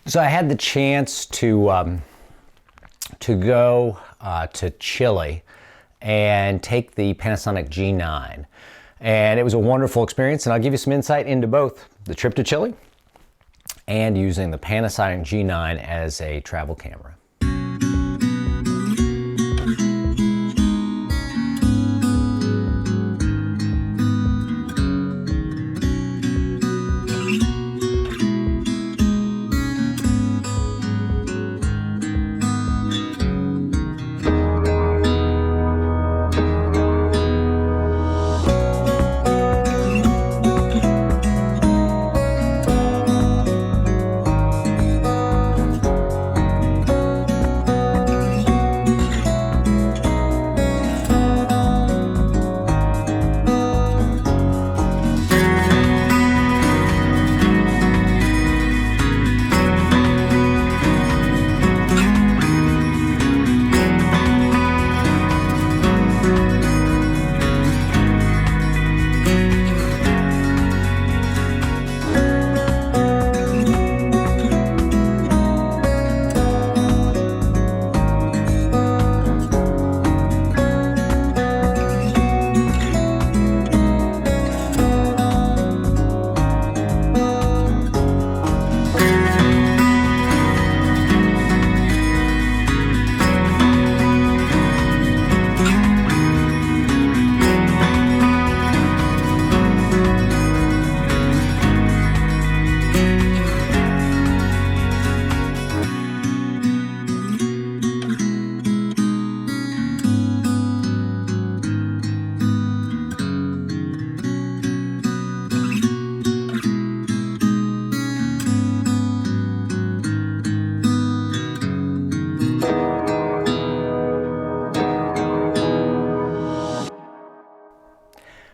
So I had the chance to go to Chile and take the Panasonic G9. And it was a wonderful experience, and I'll give you some insight into both the trip to Chile and using the Panasonic G9 as a travel camera.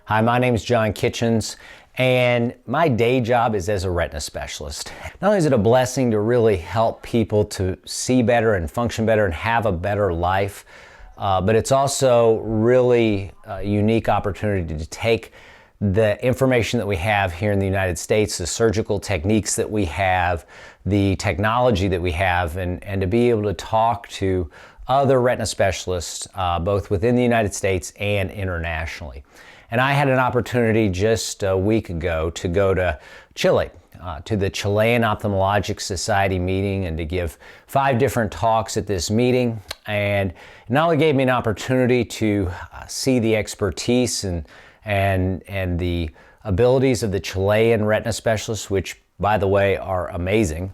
Hi, my name is John Kitchens, and my day job is as a retina specialist. Not only is it a blessing to really help people to see better and function better and have a better life, but it's also really a unique opportunity to take the information that we have here in the United States, the surgical techniques that we have, the technology that we have, and to be able to talk to other retina specialists, both within the United States and internationally. And I had an opportunity just a week ago to go to Chile, to the Chilean Ophthalmology Society Meeting, and to give 5 different talks at this meeting. And it not only gave me an opportunity to see the expertise and the abilities of the Chilean retina specialists, which, by the way, are amazing,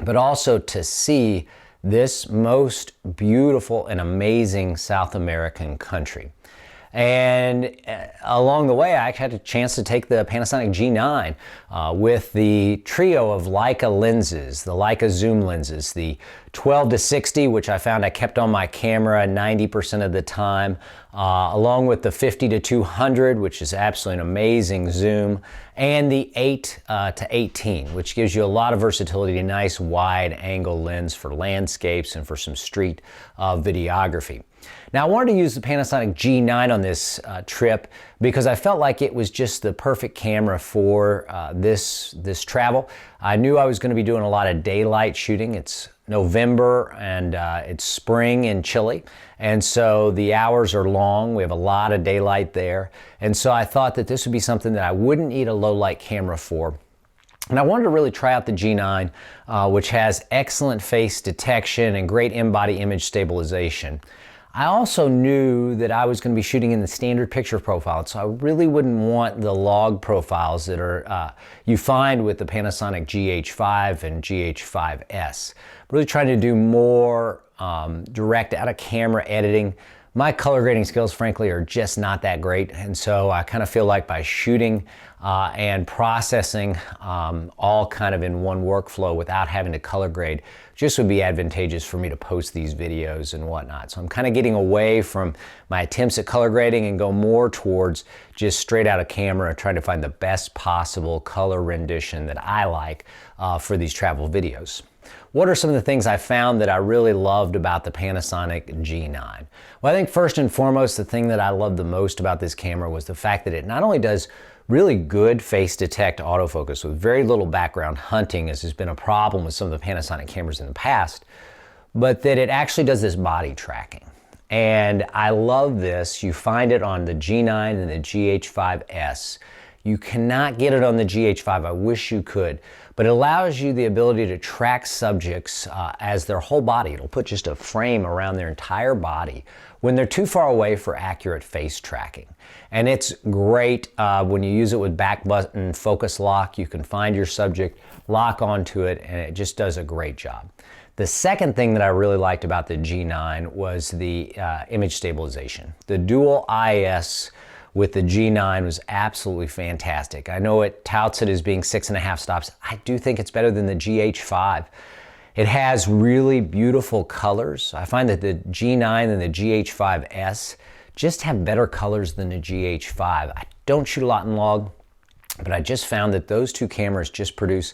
but also to see this most beautiful and amazing South American country. And along the way, I actually had a chance to take the Panasonic G9 with the trio of Leica lenses, the Leica zoom lenses, the 12 to 60, which I found I kept on my camera 90% of the time, along with the 50 to 200, which is absolutely an amazing zoom, and the 8 to 18, which gives you a lot of versatility, a nice wide angle lens for landscapes and for some street videography. Now, I wanted to use the Panasonic G9 on this trip because I felt like it was just the perfect camera for this travel. I knew I was going to be doing a lot of daylight shooting. It's November and it's spring in Chile, and so the hours are long. We have a lot of daylight there, and so I thought that this would be something that I wouldn't need a low light camera for. And I wanted to really try out the G9, which has excellent face detection and great in-body image stabilization. I also knew that I was going to be shooting in the standard picture profile, so I really wouldn't want the log profiles that are you find with the Panasonic GH5 and GH5S. Really trying to do more direct out-of-camera editing. My color grading skills, frankly, are just not that great, and so I kind of feel like by shooting and processing all kind of in one workflow without having to color grade just would be advantageous for me to post these videos and whatnot. So I'm kind of getting away from my attempts at color grading and go more towards just straight out of camera, trying to find the best possible color rendition that I like for these travel videos. what are some of the things I found that I really loved about the Panasonic G9? Well, I think first and foremost, the thing that I loved the most about this camera was the fact that it not only does really good face detect autofocus with very little background hunting, as has been a problem with some of the Panasonic cameras in the past, but that it actually does this body tracking. And I love this. You find it on the G9 and the GH5S. You cannot get it on the GH5. I wish you could, but it allows you the ability to track subjects as their whole body. It'll put just a frame around their entire body when they're too far away for accurate face tracking. And it's great when you use it with back button focus lock. You can find your subject, lock onto it, and it just does a great job. The second thing that I really liked about the G9 was the image stabilization. The dual IS with the G9 was absolutely fantastic. I know it touts it as being 6.5 stops. I do think it's better than the GH5. It has really beautiful colors. I find that the G9 and the GH5S just have better colors than the GH5. I don't shoot a lot in log, but I just found that those two cameras just produce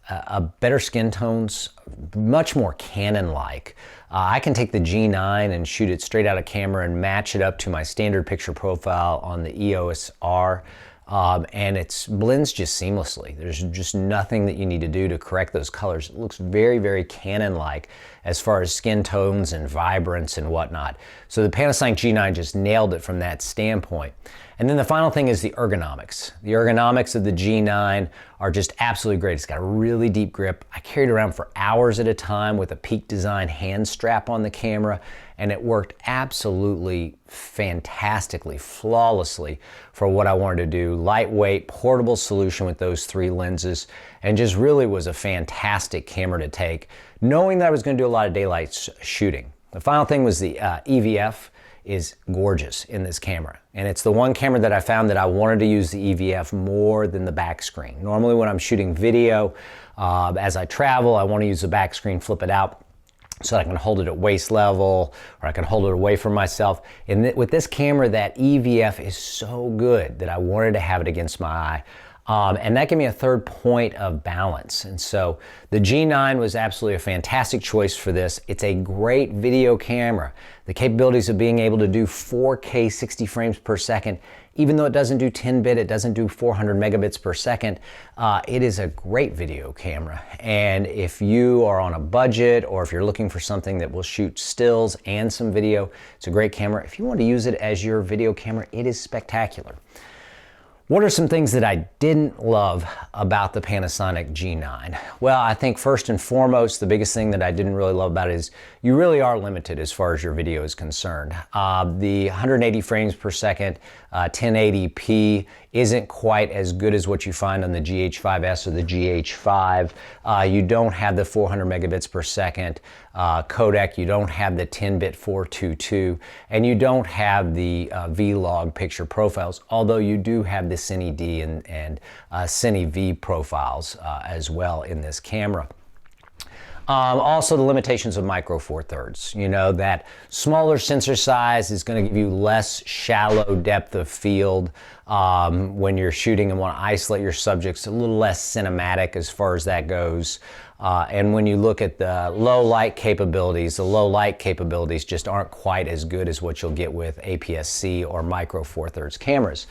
a better skin tones, much more Canon-like. I can take the G9 and shoot it straight out of camera and match it up to my standard picture profile on the EOS R, and it blends just seamlessly. There's just nothing that you need to do to correct those colors. It looks very, very Canon-like as far as skin tones and vibrance and whatnot. So the Panasonic G9 just nailed it from that standpoint. And then the final thing is the ergonomics. The ergonomics of the G9 are just absolutely great. It's got a really deep grip. I carried it around for hours at a time with a Peak Design hand strap on the camera, and it worked absolutely fantastically, flawlessly for what I wanted to do. Lightweight, portable solution with those 3 lenses, and just really was a fantastic camera to take, knowing that I was going to do a lot of daylight shooting. The final thing was the EVF is gorgeous in this camera. And it's the one camera that I found that I wanted to use the EVF more than the back screen. Normally when I'm shooting video, as I travel, I want to use the back screen, flip it out so I can hold it at waist level, or I can hold it away from myself. And with this camera, that EVF is so good that I wanted to have it against my eye. And that gave me a third point of balance. And so the G9 was absolutely a fantastic choice for this. It's a great video camera. The capabilities of being able to do 4K 60 frames per second, even though it doesn't do 10-bit, it doesn't do 400 megabits per second, it is a great video camera. And if you are on a budget, or if you're looking for something that will shoot stills and some video, it's a great camera. If you want to use it as your video camera, it is spectacular. What are some things that I didn't love about the Panasonic G9? Well, I think first and foremost, the biggest thing that I didn't really love about it is you really are limited as far as your video is concerned. The 180 frames per second, 1080p isn't quite as good as what you find on the GH5S or the GH5. You don't have the 400 megabits per second codec, you don't have the 10-bit 422, and you don't have the V-Log picture profiles, although you do have the Cine D and Cine V profiles as well in this camera. Also the limitations of micro four thirds. You know, that smaller sensor size is going to give you less shallow depth of field when you're shooting and want to isolate your subjects, a little less cinematic as far as that goes. And when you look at the low light capabilities, the low light capabilities just aren't quite as good as what you'll get with APS-C or micro four thirds cameras.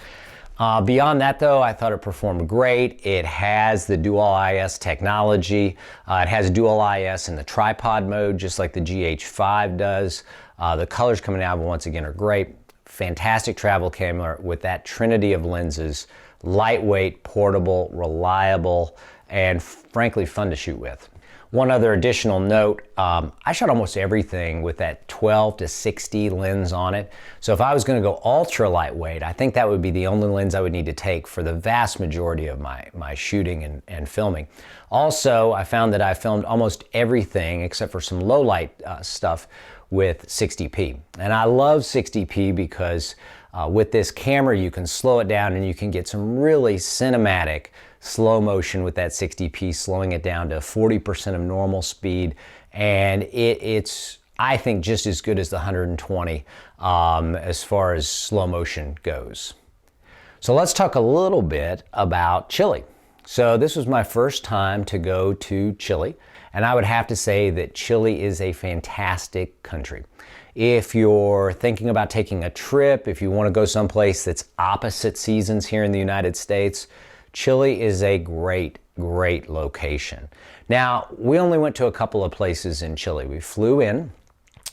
Beyond that though, I thought it performed great. It has the dual IS technology. It has dual IS in the tripod mode, just like the GH5 does. The colors coming out once again are great. Fantastic travel camera with that trinity of lenses, lightweight, portable, reliable, and frankly fun to shoot with. One other additional note, I shot almost everything with that 12 to 60 lens on it. So if I was going to go ultra lightweight, I think that would be the only lens I would need to take for the vast majority of my shooting and filming. Also, I found that I filmed almost everything except for some low light stuff with 60p. And I love 60p because with this camera you can slow it down and you can get some really cinematic slow motion with that 60p, slowing it down to 40% of normal speed, and it's I think just as good as the 120 as far as slow motion goes. So let's talk a little bit about Chile. So this was my first time to go to Chile, And I would have to say that Chile is a fantastic country. If you're thinking about taking a trip, if you want to go someplace that's opposite seasons here in the United States, Chile is a great location. Now, we only went to a couple of places in Chile. We flew in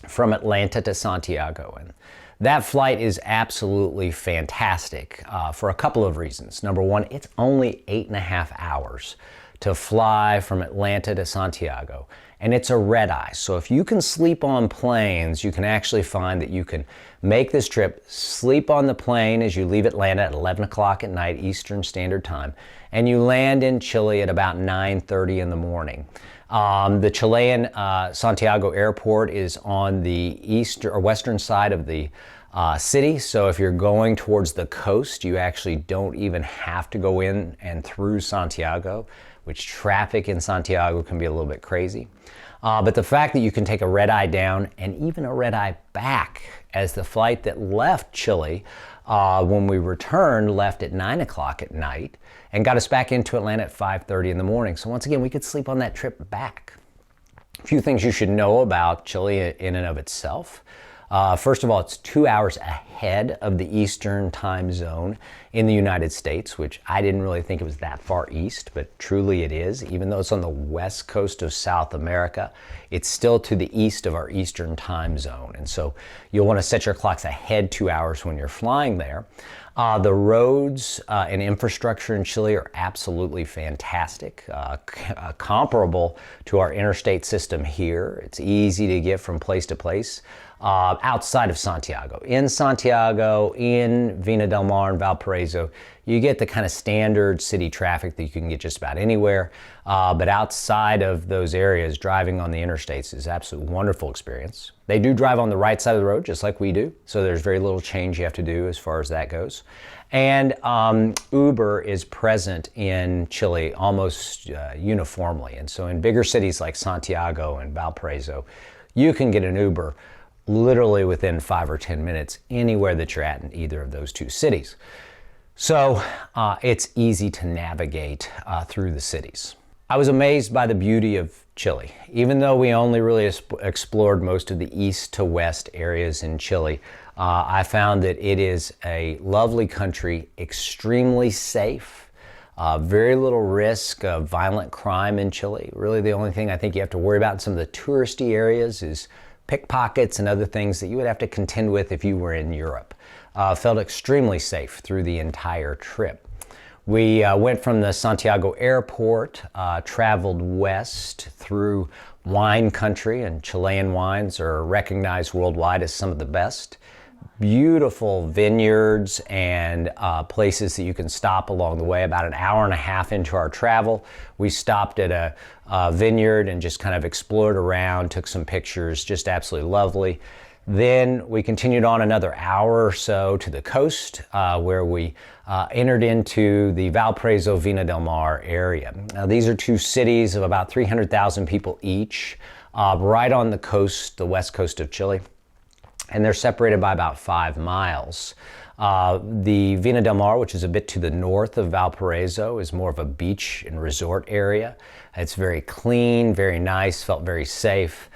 from Atlanta to Santiago, and that flight is absolutely fantastic for a couple of reasons. Number one, it's only 8.5 hours to fly from Atlanta to Santiago, and it's a red eye. So if you can sleep on planes, you can actually find that you can make this trip, sleep on the plane as you leave Atlanta at 11 o'clock at night Eastern Standard Time, and you land in Chile at about 9:30 in the morning. The Chilean Santiago airport is on the east or western side of the city, so if you're going towards the coast, you actually don't even have to go in and through Santiago, which traffic in Santiago can be a little bit crazy. But the fact that you can take a red eye down and even a red eye back, as the flight that left Chile when we returned left at 9 o'clock at night and got us back into Atlanta at 5:30 in the morning. So once again, we could sleep on that trip back. A few things you should know about Chile in and of itself. First of all, it's 2 hours ahead of the Eastern time zone in the United States, which I didn't really think it was that far east, but truly it is. Even though it's on the west coast of South America, it's still to the east of our Eastern time zone. And so you'll want to set your clocks ahead 2 hours when you're flying there. The roads and infrastructure in Chile are absolutely fantastic, comparable to our interstate system here. It's easy to get from place to place outside of Santiago. In Santiago, in Vina Del Mar and Valparaiso, you get the kind of standard city traffic that you can get just about anywhere. But outside of those areas, driving on the interstates is an absolutely wonderful experience. They do drive on the right side of the road, just like we do. So there's very little change you have to do as far as that goes. And Uber is present in Chile almost uniformly. And so in bigger cities like Santiago and Valparaiso, you can get an Uber literally within 5 or 10 minutes anywhere that you're at in either of those two cities. So it's easy to navigate through the cities. I was amazed by the beauty of Chile. Even though we only really explored most of the east to west areas in Chile, I found that it is a lovely country, extremely safe, very little risk of violent crime in Chile. Really the only thing I think you have to worry about in some of the touristy areas is pickpockets and other things that you would have to contend with if you were in Europe. Felt extremely safe through the entire trip. We went from the Santiago airport, traveled west through wine country, and Chilean wines are recognized worldwide as some of the best. Beautiful vineyards and places that you can stop along the way. About an hour and a half into our travel, we stopped at a vineyard and just kind of explored around, took some pictures, just absolutely lovely. Then we continued on another hour or so to the coast where we entered into the Valparaiso Vina Del Mar area. Now, these are two cities of about 300,000 people each, right on the coast, the west coast of Chile, and they're separated by about 5 miles. The Vina Del Mar, which is a bit to the north of Valparaiso, is more of a beach and resort area. It's very clean, very nice, felt very safe.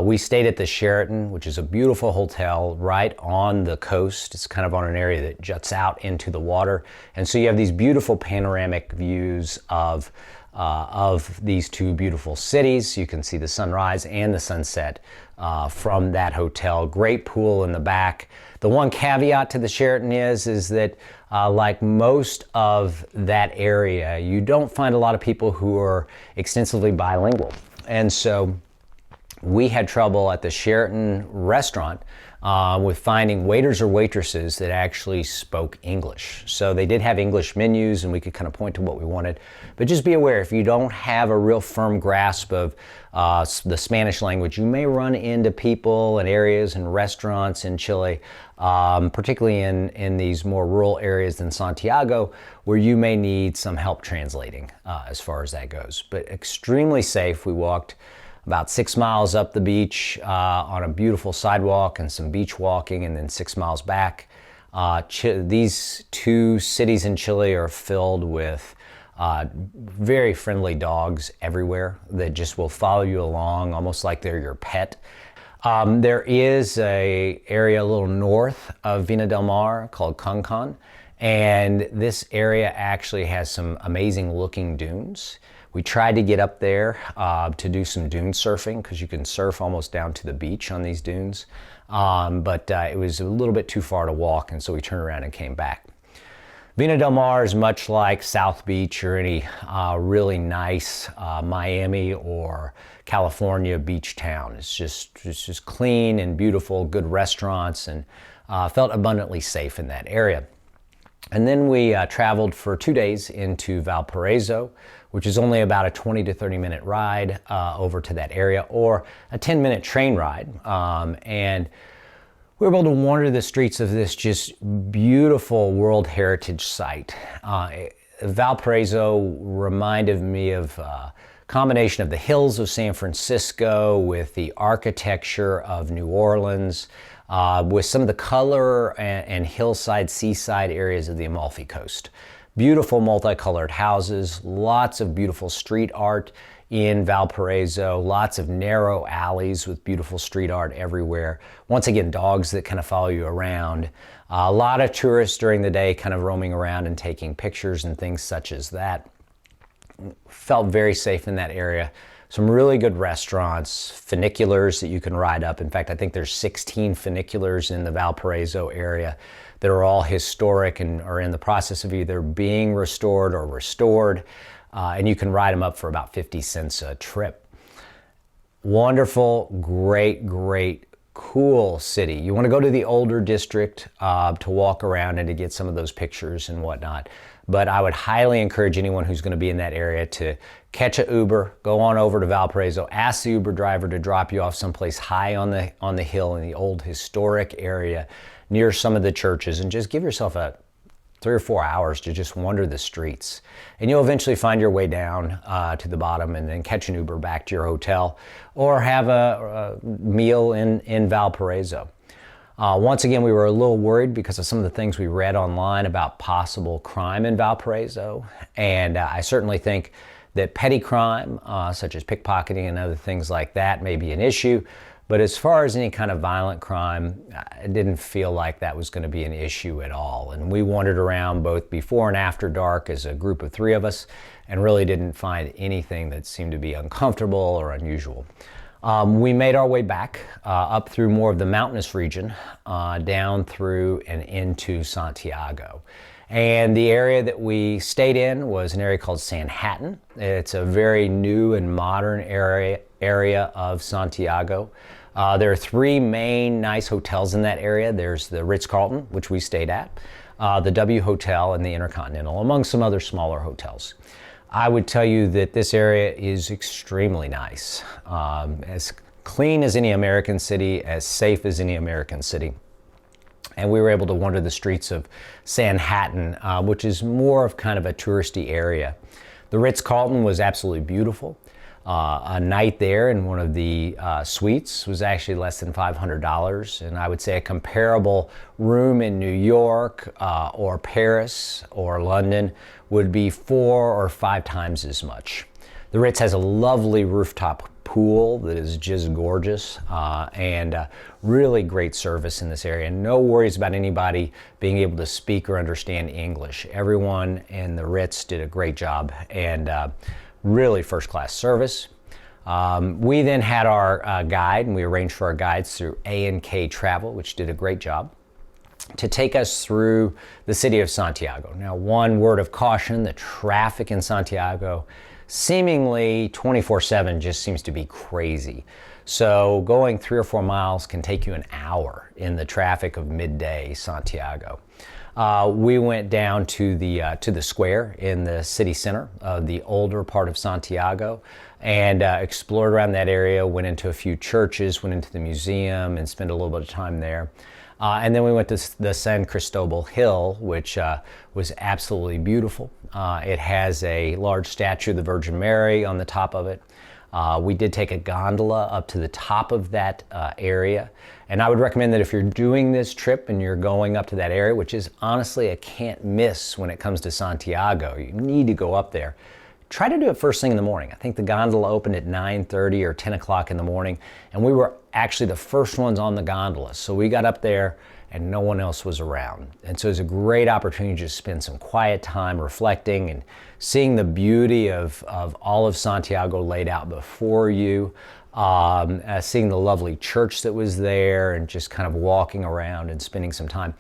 We stayed at the Sheraton, which is a beautiful hotel right on the coast. It's kind of on an area that juts out into the water. And so you have these beautiful panoramic views of these two beautiful cities. You can see the sunrise and the sunset from that hotel. Great pool in the back. The one caveat to the Sheraton is that like most of that area, you don't find a lot of people who are extensively bilingual. And so we had trouble at the Sheraton restaurant with finding waiters or waitresses that actually spoke English. So they did have English menus and we could kind of point to what we wanted. But just be aware, if you don't have a real firm grasp of the Spanish language, you may run into people in areas and restaurants in Chile, particularly in these more rural areas than Santiago, where you may need some help translating as far as that goes. But extremely safe. We walked about 6 miles up the beach on a beautiful sidewalk and some beach walking, and then 6 miles back. These two cities in Chile are filled with Very friendly dogs everywhere that just will follow you along almost like they're your pet. There is a area a little north of Vina Del Mar called Concon, and this area actually has some amazing looking dunes. We tried to get up there to do some dune surfing because you can surf almost down to the beach on these dunes, but it was a little bit too far to walk, and so we turned around and came back. Vina Del Mar is much like South Beach or any really nice Miami or California beach town. It's just clean and beautiful, good restaurants, and felt abundantly safe in that area. And then we traveled for 2 days into Valparaiso, which is only about a 20 to 30 minute ride over to that area, or a 10-minute train ride. And we were able to wander the streets of this just beautiful World Heritage Site. Valparaiso reminded me of a combination of the hills of San Francisco with the architecture of New Orleans, with some of the color and hillside, seaside areas of the Amalfi Coast. Beautiful multicolored houses, lots of beautiful street art in Valparaiso, lots of narrow alleys with beautiful street art everywhere. Once again, dogs that kind of follow you around. A lot of tourists during the day kind of roaming around and taking pictures and things such as that. Felt very safe in that area. Some really good restaurants, funiculars that you can ride up. In fact, I think there's 16 funiculars in the Valparaiso area that are all historic and are in the process of either being restored or restored. And you can ride them up for about 50 cents a trip. Wonderful, great, cool city. You want to go to the older district to walk around and to get some of those pictures and whatnot. But I would highly encourage anyone who's going to be in that area to catch an Uber, go on over to Valparaiso, ask the Uber driver to drop you off someplace high on the hill in the old historic area near some of the churches, and just give yourself 3 or 4 hours to just wander the streets. And you'll eventually find your way down to the bottom and then catch an Uber back to your hotel or have a meal in Valparaiso. Once again, we were a little worried because of some of the things we read online about possible crime in Valparaiso. And I certainly think that petty crime, such as pickpocketing and other things like that, may be an issue. But as far as any kind of violent crime, I didn't feel like that was going to be an issue at all. And we wandered around both before and after dark as a group of 3 of us and really didn't find anything that seemed to be uncomfortable or unusual. We made our way back up through more of the mountainous region, down through and into Santiago. And the area that we stayed in was an area called Sanhattan. It's a very new and modern area of Santiago. There are 3 main nice hotels in that area. There's the Ritz-Carlton, which we stayed at, the W Hotel, and the Intercontinental, among some other smaller hotels. I would tell you that this area is extremely nice. As clean as any American city, as safe as any American city. And we were able to wander the streets of Sanhattan, which is more of kind of a touristy area. The Ritz-Carlton was absolutely beautiful. A night there in one of the suites was actually less than $500, and I would say a comparable room in New York or Paris or London would be 4 or 5 times as much. The Ritz has a lovely rooftop pool that is just gorgeous and really great service in this area. No worries about anybody being able to speak or understand English. Everyone in the Ritz did a great job and really first-class service. We then had our guide, and we arranged for our guides through A&K Travel, which did a great job, to take us through the city of Santiago. Now, one word of caution, the traffic in Santiago, seemingly 24/7, just seems to be crazy. So going 3 or 4 miles can take you an hour in the traffic of midday Santiago. We went down to the square in the city center of the older part of Santiago and explored around that area, went into a few churches, went into the museum and spent a little bit of time there. And then we went to the San Cristobal Hill, which was absolutely beautiful. It has a large statue of the Virgin Mary on the top of it. We did take a gondola up to the top of that area. And I would recommend that if you're doing this trip and you're going up to that area, which is honestly a can't miss when it comes to Santiago, you need to go up there. Try to do it first thing in the morning. I think the gondola opened at 9:30 or 10 o'clock in the morning, and we were actually the first ones on the gondola. So we got up there and no one else was around. And so it's a great opportunity to just spend some quiet time reflecting and seeing the beauty of all of Santiago laid out before you, seeing the lovely church that was there, and just kind of walking around and spending some time.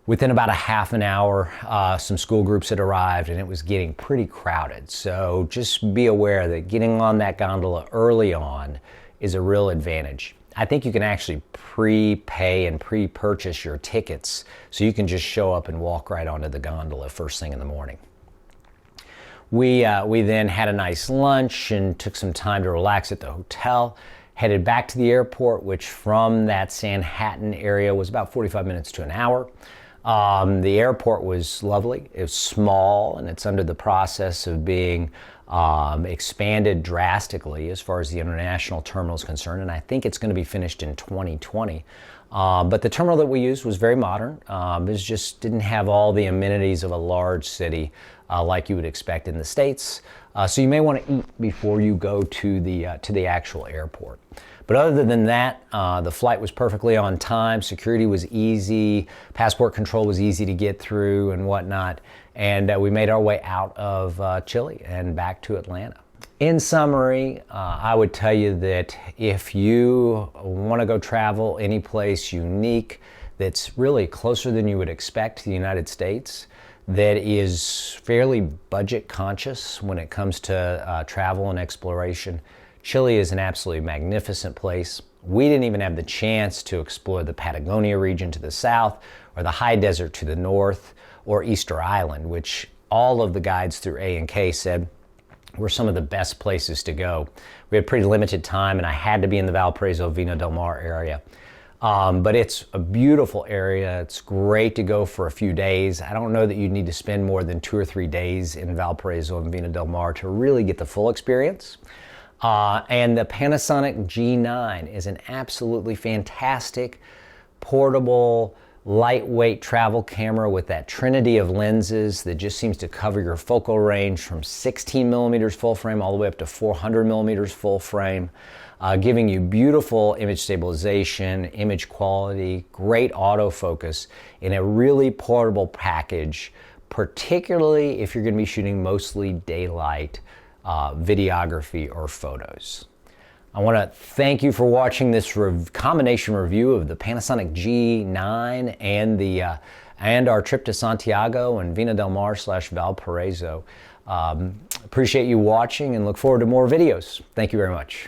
Within about a half an hour, some school groups had arrived and it was getting pretty crowded. So just be aware that getting on that gondola early on is a real advantage. I think you can actually prepay and pre-purchase your tickets so you can just show up and walk right onto the gondola first thing in the morning. We then had a nice lunch and took some time to relax at the hotel, headed back to the airport, which from that Sanhattan area was about 45 minutes to an hour. The airport was lovely. It was small and it's under the process of being expanded drastically as far as the international terminal is concerned, and I think it's going to be finished in 2020. But the terminal that we used was very modern. It just didn't have all the amenities of a large city like you would expect in the States. So you may want to eat before you go to the actual airport. But other than that, the flight was perfectly on time. Security was easy. Passport control was easy to get through and whatnot. And we made our way out of Chile and back to Atlanta. In summary, I would tell you that if you want to go travel any place unique that's really closer than you would expect to the United States, that is fairly budget conscious when it comes to travel and exploration, Chile is an absolutely magnificent place. We didn't even have the chance to explore the Patagonia region to the south, or the high desert to the north, or Easter Island, which all of the guides through A&K said were some of the best places to go. We had pretty limited time and I had to be in the Valparaiso, Vina Del Mar area. But it's a beautiful area. It's great to go for a few days. I don't know that you need to spend more than 2 or 3 days in Valparaiso and Vina Del Mar to really get the full experience. And the Panasonic G9 is an absolutely fantastic, portable, lightweight travel camera with that trinity of lenses that just seems to cover your focal range from 16 millimeters full frame all the way up to 400 millimeters full frame, giving you beautiful image stabilization, image quality, great autofocus in a really portable package, particularly if you're going to be shooting mostly daylight videography or photos. I want to thank you for watching this combination review of the Panasonic G9 and our trip to Santiago and Vina Del Mar / Valparaiso. Appreciate you watching and look forward to more videos. Thank you very much.